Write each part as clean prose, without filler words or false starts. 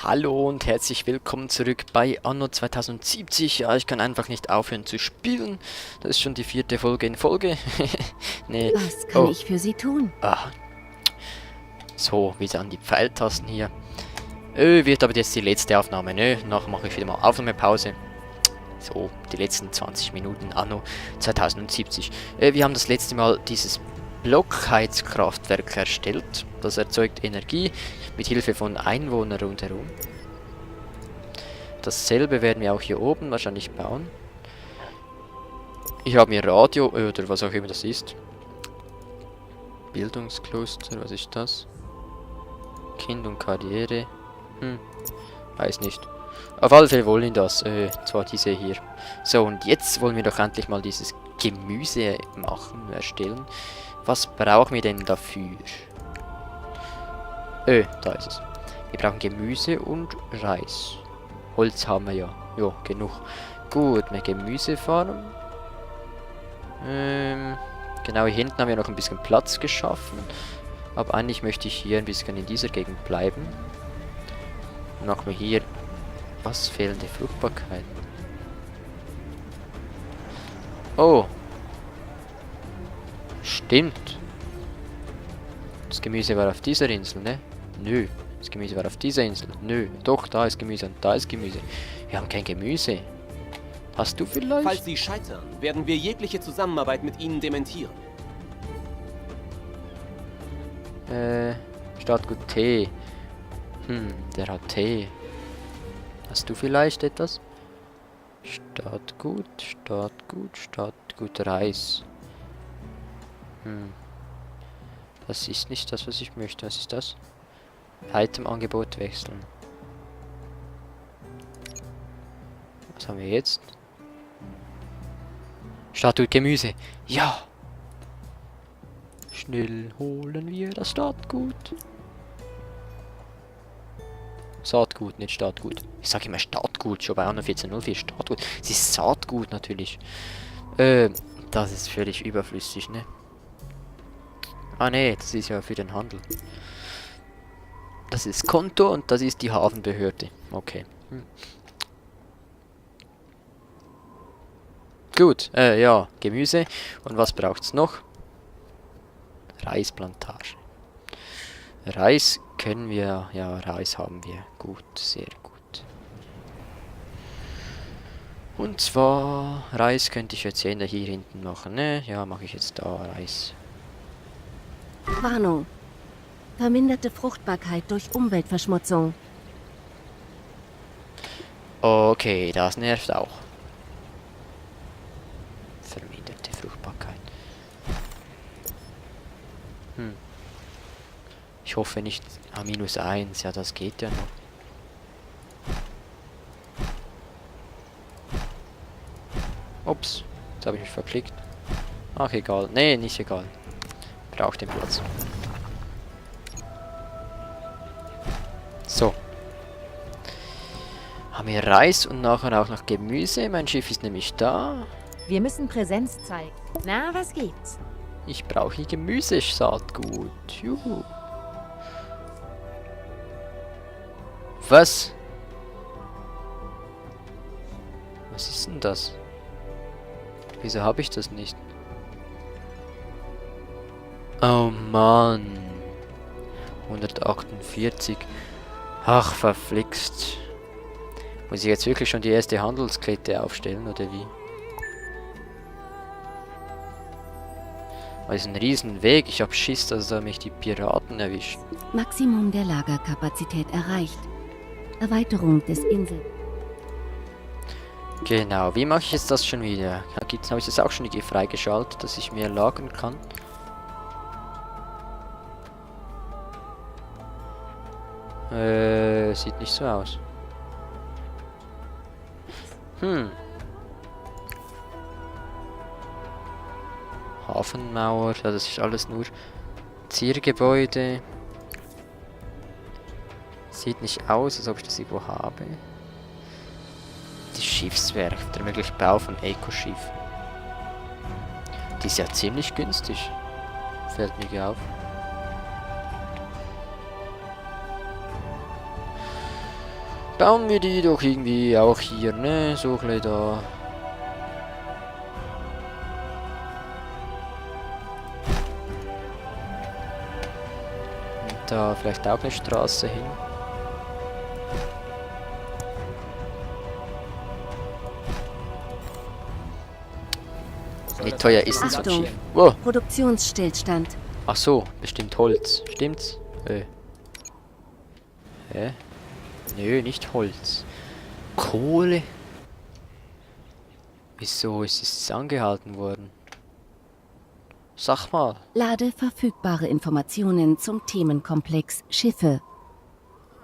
Hallo und herzlich willkommen zurück bei Anno 2070. Ja, ich kann einfach nicht aufhören zu spielen. Das ist schon die 4. Folge in Folge. Nee. Was kann ich für Sie tun? Ah. So, wieder an die Pfeiltasten hier. Wird aber jetzt die letzte Aufnahme, ne? Nachher mache ich wieder mal Aufnahmepause. So, die letzten 20 Minuten Anno 2070. Wir haben das letzte Mal dieses Blockheizkraftwerk erstellt. Das erzeugt Energie mit Hilfe von Einwohnern rundherum. Dasselbe werden wir auch hier oben wahrscheinlich bauen. Ich habe mir Radio, oder was auch immer das ist. Bildungskloster, was ist das? Kind und Karriere. Weiß nicht. Auf alle Fälle wollen das, zwar diese hier. So, und jetzt wollen wir doch endlich mal dieses Gemüse machen, erstellen. Was brauchen wir denn dafür? Da ist es. Wir brauchen Gemüse und Reis. Holz haben wir ja. Jo, genug. Gut, eine Gemüsefarm. Genau, hier hinten haben wir noch ein bisschen Platz geschaffen. Aber eigentlich möchte ich hier ein bisschen in dieser Gegend bleiben. Dann machen wir hier... Was? Fehlende Fruchtbarkeit. Oh. Stimmt. Das Gemüse war auf dieser Insel, ne? Nö. Das Gemüse war auf dieser Insel. Nö. Doch, da ist Gemüse und da ist Gemüse. Wir haben kein Gemüse. Hast du vielleicht? Falls Sie scheitern, werden wir jegliche Zusammenarbeit mit Ihnen dementieren. Startgut Tee. Der hat Tee. Hast du vielleicht etwas? Startgut Reis. Das ist nicht das, was ich möchte. Was ist das? Itemangebot wechseln. Was haben wir jetzt? Startgut Gemüse. Ja! Schnell holen wir das Startgut. Saatgut, nicht Startgut. Ich sage immer Startgut, schon bei Anno 1404 Startgut. Es ist Saatgut natürlich. Das ist völlig überflüssig, ne? Ah ne, das ist ja für den Handel. Das ist Konto und das ist die Hafenbehörde. Okay. Gut, ja, Gemüse. Und was braucht's noch? Reisplantage. Reis können wir, ja, Reis haben wir. Gut, sehr gut. Und zwar, Reis könnte ich jetzt hier hinten machen, ne? Ja, mache ich jetzt da Reis. Warnung. Verminderte Fruchtbarkeit durch Umweltverschmutzung. Okay, das nervt auch. Verminderte Fruchtbarkeit. Ich hoffe nicht... Ah, -1. Ja, das geht ja noch. Ups. Jetzt habe ich mich verklickt. Ach, egal. Nee, nicht egal. Braucht den Platz. So. Haben wir Reis und nachher auch noch Gemüse. Mein Schiff ist nämlich da. Wir müssen Präsenz zeigen. Na, was gibt's? Ich brauche Gemüsesaatgut. Juhu. Was? Was ist denn das? Wieso habe ich das nicht? Oh Mann. 148. Ach, verflixt. Muss ich jetzt wirklich schon die erste Handelskette aufstellen, oder wie? Das ist ein riesen Weg. Ich hab Schiss, dass da mich die Piraten erwischen. Maximum der Lagerkapazität erreicht. Erweiterung des Insel. Genau, wie mache ich jetzt das schon wieder? Habe ich das auch schon freigeschaltet, dass ich mehr lagern kann? Sieht nicht so aus. Hafenmauer, ja, das ist alles nur Ziergebäude. Sieht nicht aus, als ob ich das irgendwo habe. Die Schiffswerft, der mögliche Bau von Eco-Schiff. Die ist ja ziemlich günstig. Fällt mir auf. Bauen wir die doch irgendwie auch hier, ne? So ein da. Und da vielleicht auch eine Straße hin. Wie teuer ist denn so ein Achtung. Schiff? Wow. Produktionsstillstand. Ach so, bestimmt Holz. Stimmt's? Hä? Nö, nicht Holz. Kohle? Wieso ist es angehalten worden? Sag mal. Lade verfügbare Informationen zum Themenkomplex Schiffe.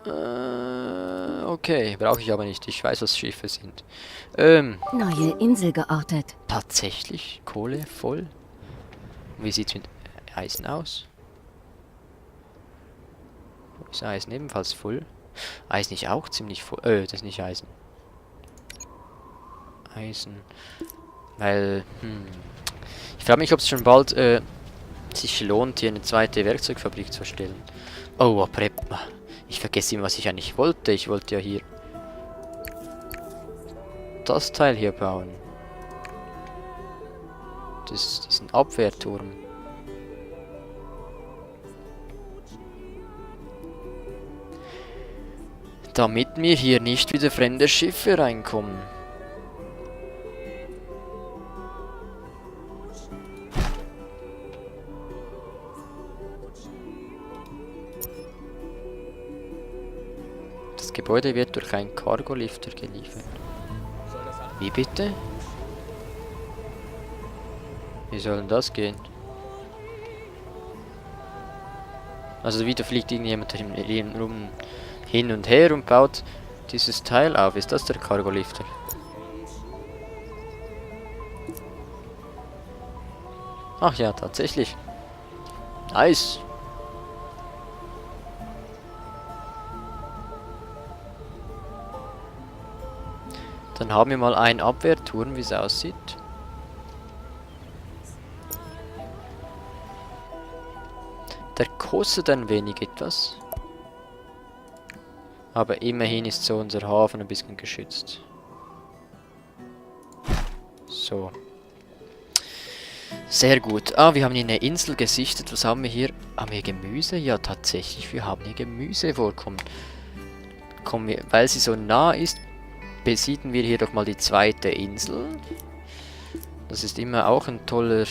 Okay, brauche ich aber nicht. Ich weiß, was Schiffe sind. Neue Insel geortet. Tatsächlich? Kohle voll? Wie sieht's mit Eisen aus? Ist Eisen ebenfalls voll? Eisen ist auch ziemlich voll. Das ist nicht Eisen. Eisen. Weil, ich frage mich, ob es schon bald sich lohnt, hier eine zweite Werkzeugfabrik zu stellen. Oh, aber ich vergesse immer, was ich eigentlich wollte. Ich wollte ja hier das Teil hier bauen. Diesen Abwehrturm. Damit mir hier nicht wieder fremde Schiffe reinkommen. Das Gebäude wird durch einen Cargolifter geliefert. Wie bitte? Wie soll denn das gehen? Also wieder fliegt irgendjemand rum hin und her und baut dieses Teil auf. Ist das der Cargolifter? Ach ja, tatsächlich. Nice. Dann haben wir mal einen Abwehrturm, wie es aussieht. Der kostet ein wenig etwas. Aber immerhin ist so unser Hafen ein bisschen geschützt. So. Sehr gut. Ah, wir haben hier eine Insel gesichtet. Was haben wir hier? Haben wir Gemüse? Ja, tatsächlich. Wir haben hier Gemüsevorkommen. Weil sie so nah ist, besiedeln wir hier doch mal die zweite Insel. Das ist immer auch ein toller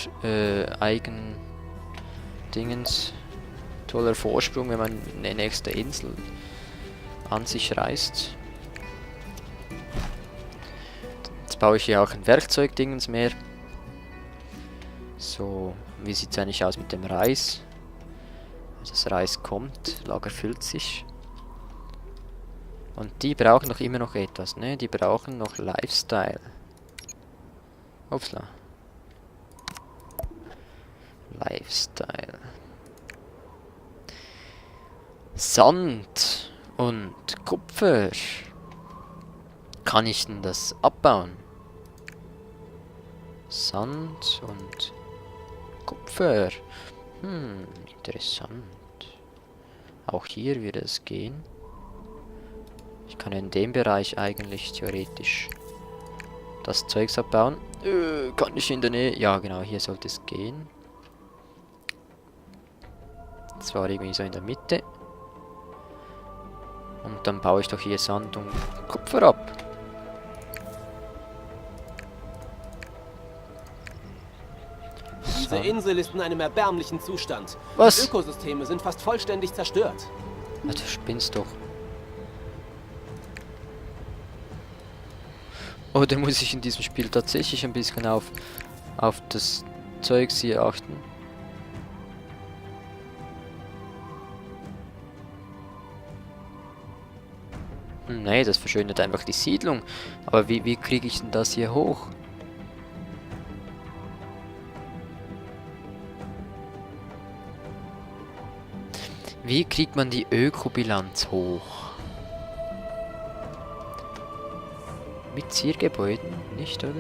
toller Vorsprung, wenn man eine nächste Insel an sich reißt. Jetzt baue ich hier auch ein Werkzeugdingens mehr. So, wie sieht es eigentlich aus mit dem Reis? Das Reis kommt, Lager füllt sich. Und die brauchen doch immer noch etwas, ne? Die brauchen noch Lifestyle. Upsla. Lifestyle. Sand und Kupfer. Kann ich denn das abbauen? Sand und Kupfer. Interessant. Auch hier wird es gehen. Ich kann in dem Bereich eigentlich theoretisch das Zeugs abbauen. Kann ich in der Nähe? Ja, genau, hier sollte es gehen. Zwar irgendwie so in der Mitte. Und dann baue ich doch hier Sand und Kupfer ab. Diese Insel ist in einem erbärmlichen Zustand. Was? Die Ökosysteme sind fast vollständig zerstört. Ja, du spinnst doch. Oder muss ich in diesem Spiel tatsächlich ein bisschen auf das Zeugs hier achten? Nee, das verschönert einfach die Siedlung. Aber wie kriege ich denn das hier hoch? Wie kriegt man die Ökobilanz hoch? Mit Ziergebäuden? Nicht, oder?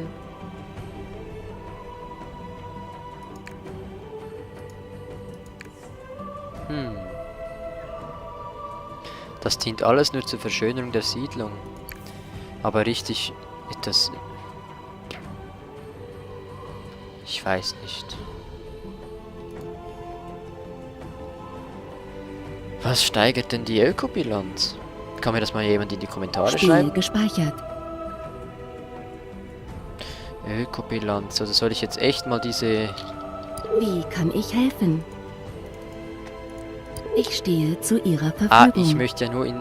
Das dient alles nur zur Verschönerung der Siedlung. Aber richtig ist das... Ich weiß nicht. Was steigert denn die Ökobilanz? Kann mir das mal jemand in die Kommentare Spiel schreiben? gespeichert. Ökobilanz. Also soll ich jetzt echt mal diese... Wie kann ich helfen? Ich stehe zu Ihrer Verfügung. Ah, ich möchte ja nur in...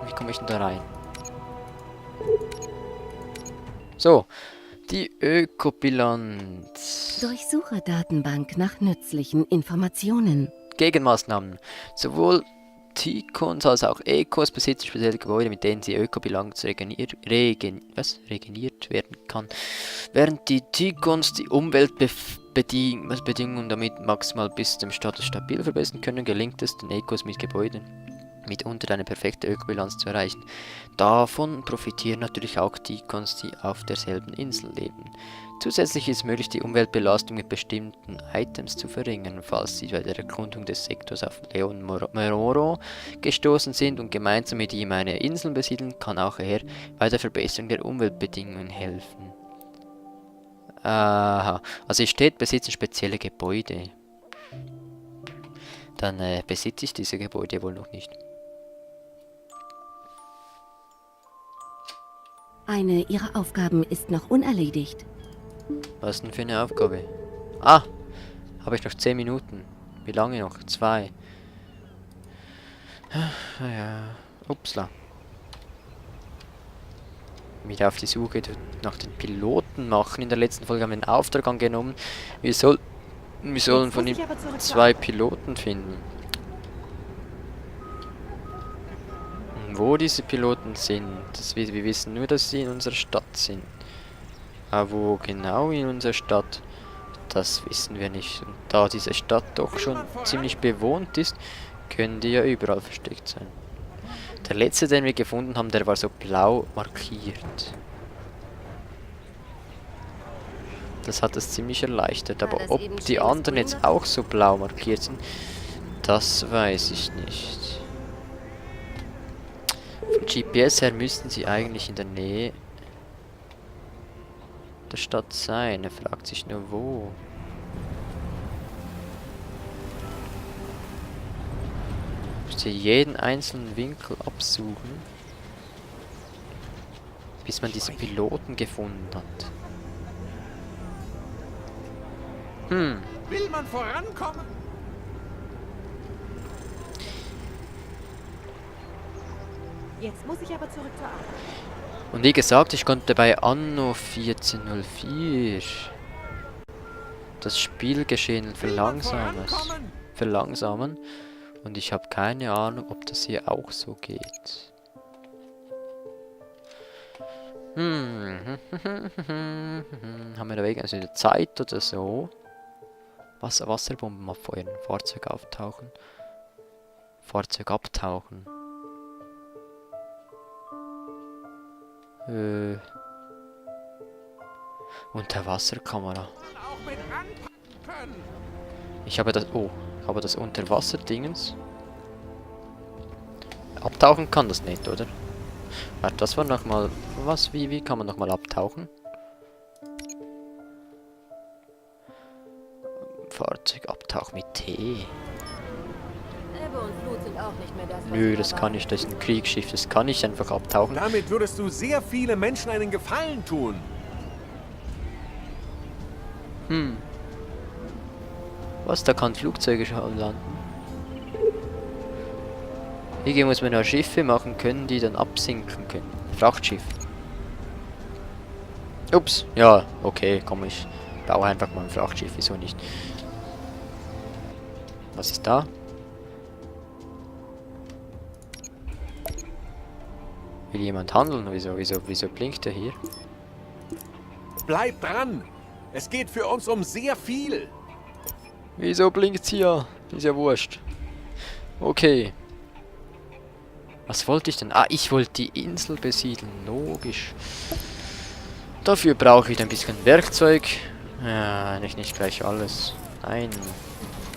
Wie komme ich denn da rein? So. Die Ökobilanz. Durchsuche Datenbank nach nützlichen Informationen. Gegenmaßnahmen. Sowohl Ticons als auch Ecos besitzen spezielle Gebäude, mit denen die Ökobilanz regeneriert werden kann. Während die Ticons die Umweltbedingungen damit maximal bis zum Status stabil verbessern können, gelingt es den Ecos mit Gebäuden mitunter eine perfekte Ökobilanz zu erreichen. Davon profitieren natürlich auch Ticons, die auf derselben Insel leben. Zusätzlich ist es möglich, die Umweltbelastung mit bestimmten Items zu verringern, falls sie bei der Erkundung des Sektors auf Leon Mororo gestoßen sind und gemeinsam mit ihm eine Insel besiedeln, kann auch er bei der Verbesserung der Umweltbedingungen helfen. Aha, also hier steht, besitzen spezielle Gebäude. Dann besitze ich diese Gebäude wohl noch nicht. Eine Ihrer Aufgaben ist noch unerledigt. Was denn für eine Aufgabe? Ah! Habe ich noch 10 Minuten. Wie lange noch? 2. Ja. Upsla. Wieder auf die Suche nach den Piloten machen. In der letzten Folge haben wir den Auftrag angenommen. Wir sollen von ihm 2 Piloten finden. Wo diese Piloten sind, wir wissen nur, dass sie in unserer Stadt sind. Aber wo genau in unserer Stadt, das wissen wir nicht. Und da diese Stadt doch schon ziemlich bewohnt ist, können die ja überall versteckt sein. Der letzte, den wir gefunden haben, der war so blau markiert. Das hat es ziemlich erleichtert. Aber ob die anderen jetzt auch so blau markiert sind, das weiß ich nicht. Von GPS her müssten sie eigentlich in der Nähe der Stadt sein. Er fragt sich nur wo. Ich muss hier jeden einzelnen Winkel absuchen, bis man diese Piloten gefunden hat. Will man vorankommen? Jetzt muss ich aber zurück zur Arbeit. Und wie gesagt, ich konnte bei Anno 1404 das Spielgeschehen verlangsamen. Und ich habe keine Ahnung, ob das hier auch so geht. Haben wir da wegen also Zeit oder so? Wasserbomben abfeuern, Fahrzeug auftauchen. Fahrzeug abtauchen. Unterwasserkamera. Ich habe das... Oh, aber das Unterwasserdingens. Abtauchen kann das nicht, oder? Warte, das war nochmal... Was? Wie kann man nochmal abtauchen? Fahrzeug abtauchen mit T. Ebbe und Flut sind auch nicht mehr das, was Nö, sie das mal kann waren. ich. Das ist ein Kriegsschiff. Das kann ich einfach abtauchen. Damit würdest du sehr viele Menschen einen Gefallen tun. Was? Da kann Flugzeuge schon landen. Hier muss man ja Schiffe machen können, die dann absinken können. Frachtschiff. Ups. Ja, okay, komm, ich baue einfach mal ein Frachtschiff. Wieso nicht? Was ist da? Will jemand handeln? Wieso blinkt er hier? Bleib dran. Es geht für uns um sehr viel. Wieso blinkt's hier? Ist ja wurscht. Okay. Was wollte ich denn? Ah, ich wollte die Insel besiedeln. Logisch. Dafür brauche ich ein bisschen Werkzeug. Ja, nicht gleich alles. Nein.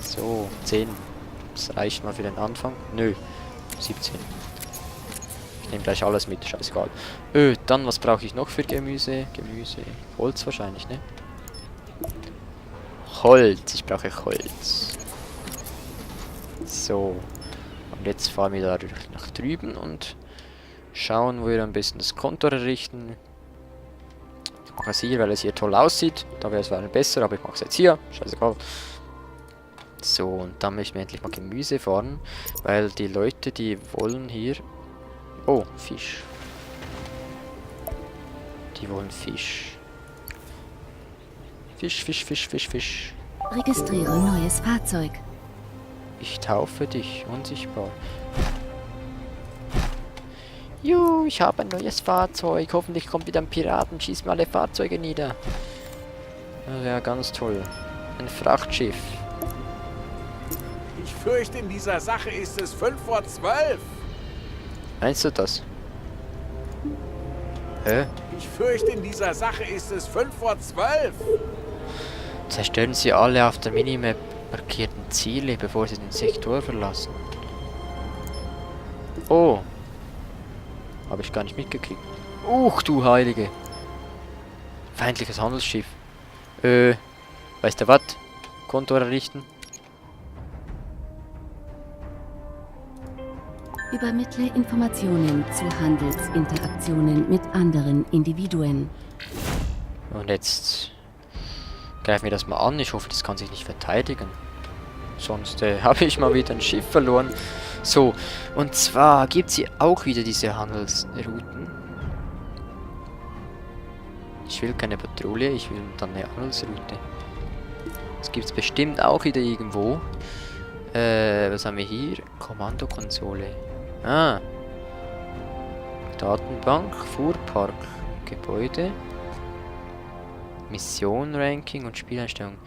So, 10. Das reicht mal für den Anfang. Nö. 17. Ich nehme gleich alles mit, scheißegal. Dann, was brauche ich noch für Gemüse? Holz wahrscheinlich, ne? Holz, ich brauche Holz. So. Und jetzt fahren wir da nach drüben und schauen, wo wir am besten das Konto errichten. Ich mache es hier, weil es hier toll aussieht. Da wäre es besser, aber ich mache es jetzt hier. Scheißegal. So, und dann möchten wir endlich mal Gemüse fahren, weil die Leute, die wollen hier... Oh, Fisch. Die wollen Fisch. Fisch. Registriere neues Fahrzeug. Ich taufe dich, unsichtbar. Juhu, ich habe ein neues Fahrzeug. Hoffentlich kommt wieder ein Pirat und schießt mir alle Fahrzeuge nieder. Ja, ganz toll. Ein Frachtschiff. Ich fürchte, in dieser Sache ist es 11:55. Meinst du das? Hä? Ich fürchte, in dieser Sache ist es 11:55. Zerstören Sie alle auf der Minimap markierten Ziele, bevor Sie den Sektor verlassen. Oh. Habe ich gar nicht mitgekriegt. Du Heilige. Feindliches Handelsschiff. Weißt du was? Konto errichten. Übermittle Informationen zu Handelsinteraktionen mit anderen Individuen. Und jetzt greifen wir das mal an. Ich hoffe, das kann sich nicht verteidigen. Sonst habe ich mal wieder ein Schiff verloren. So, und zwar gibt es hier auch wieder diese Handelsrouten. Ich will keine Patrouille, ich will dann eine Handelsroute. Das gibt es bestimmt auch wieder irgendwo. Was haben wir hier? Kommandokonsole. Ah. Datenbank, Fuhrpark, Gebäude. Mission, Ranking und Spieleinstellung.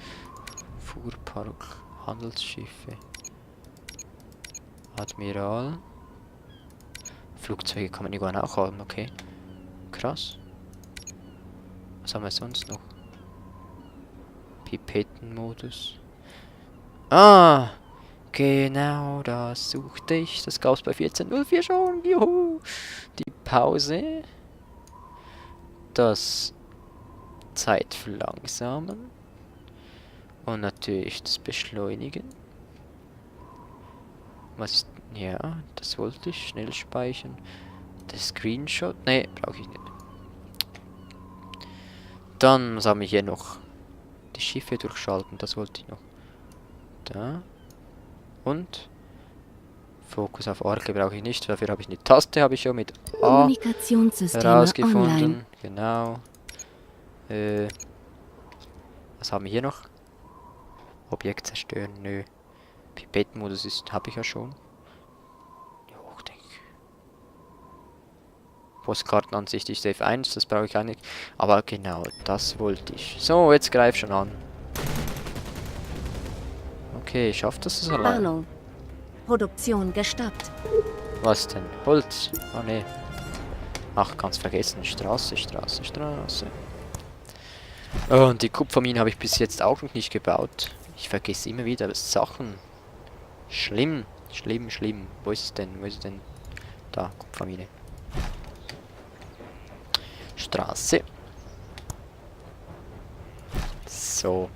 Fuhrpark, Handelsschiffe. Admiral. Flugzeuge kann man irgendwann auch haben, okay. Krass. Was haben wir sonst noch? Pipettenmodus. Ah! Genau, das suchte ich. Das gab es bei 14.04 schon. Juhu! Die Pause. Das Zeit verlangsamen. Und natürlich das Beschleunigen. Was ist... Ja, das wollte ich. Schnell speichern. Der Screenshot. Ne, brauche ich nicht. Dann, was haben wir hier noch? Die Schiffe durchschalten. Das wollte ich noch. Da. Und Fokus auf Arke brauche ich nicht, dafür habe ich eine Taste, habe ich schon mit A Kommunikationssysteme herausgefunden. online. Genau. Was haben wir hier noch? Objekt zerstören, nö. Pipettenmodus ist, habe ich ja schon. Hochdeck. Postkartenansicht ist F1, das brauche ich auch nicht. Aber genau, das wollte ich. So, jetzt greif schon an. Okay, schafft das allein? Warnung. Produktion gestoppt. Was denn? Holz? Oh ne. Ach, ganz vergessen. Straße. Oh, und die Kupfermine habe ich bis jetzt auch noch nicht gebaut. Ich vergesse immer wieder Sachen. Schlimm. Wo ist es denn? Da, Kupfermine. Straße. So.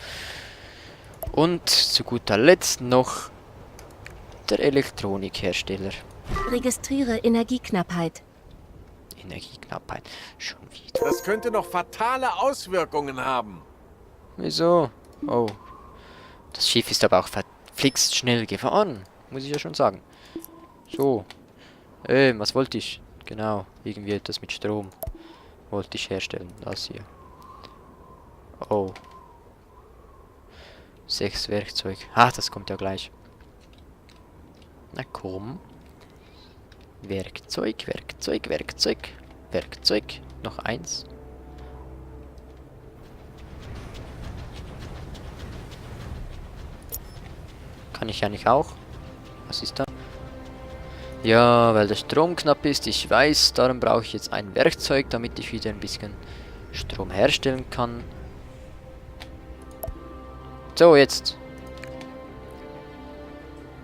Und zu guter Letzt noch der Elektronikhersteller. Registriere Energieknappheit. Energieknappheit. Schon wieder. Das könnte noch fatale Auswirkungen haben. Wieso? Oh. Das Schiff ist aber auch verflixt schnell gefahren. Muss ich ja schon sagen. So. Was wollte ich? Genau. Irgendwie etwas mit Strom. Wollte ich herstellen. Das hier. Oh. 6 Werkzeug. Ah, das kommt ja gleich. Na komm. Werkzeug. Noch 1. Kann ich ja nicht auch. Was ist da? Ja, weil der Strom knapp ist. Ich weiß, darum brauche ich jetzt ein Werkzeug, damit ich wieder ein bisschen Strom herstellen kann. So, jetzt.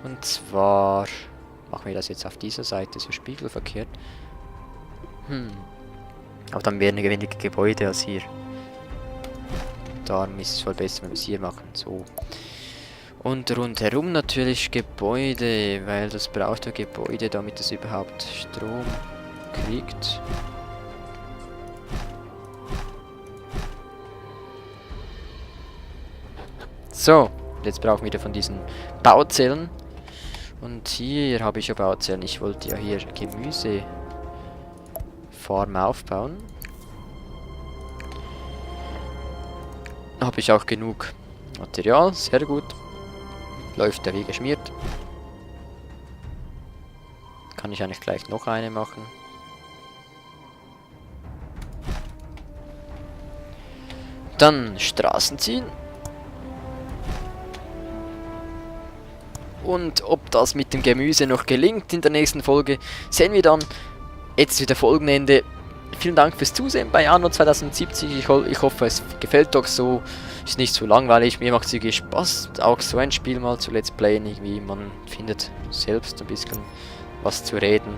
Und zwar machen wir das jetzt auf dieser Seite, so spiegelverkehrt. Aber dann wären weniger Gebäude als hier. Darum ist es voll besser, wenn wir es hier machen. So. Und rundherum natürlich Gebäude, weil das braucht ja Gebäude, damit es überhaupt Strom kriegt. So, jetzt brauchen wir wieder von diesen Bauzellen. Und hier habe ich ja Bauzellen. Ich wollte ja hier Gemüsefarm aufbauen. Habe ich auch genug Material, sehr gut. Läuft ja wie geschmiert. Kann ich eigentlich gleich noch eine machen. Dann Straßen ziehen. Und ob das mit dem Gemüse noch gelingt in der nächsten Folge, sehen wir dann. Jetzt ist wieder Folgenende. Vielen Dank fürs Zusehen bei Anno 2070. Ich hoffe, es gefällt euch so. Ist nicht so langweilig. Mir macht es irgendwie Spaß, auch so ein Spiel mal zu Let's Playen. Irgendwie, man findet selbst ein bisschen was zu reden.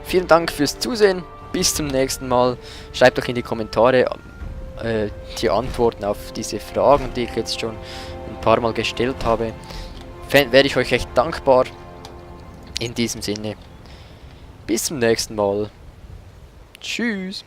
Vielen Dank fürs Zusehen. Bis zum nächsten Mal. Schreibt doch in die Kommentare die Antworten auf diese Fragen, die ich jetzt schon ein paar Mal gestellt habe. Wäre ich euch echt dankbar. In diesem Sinne. Bis zum nächsten Mal. Tschüss.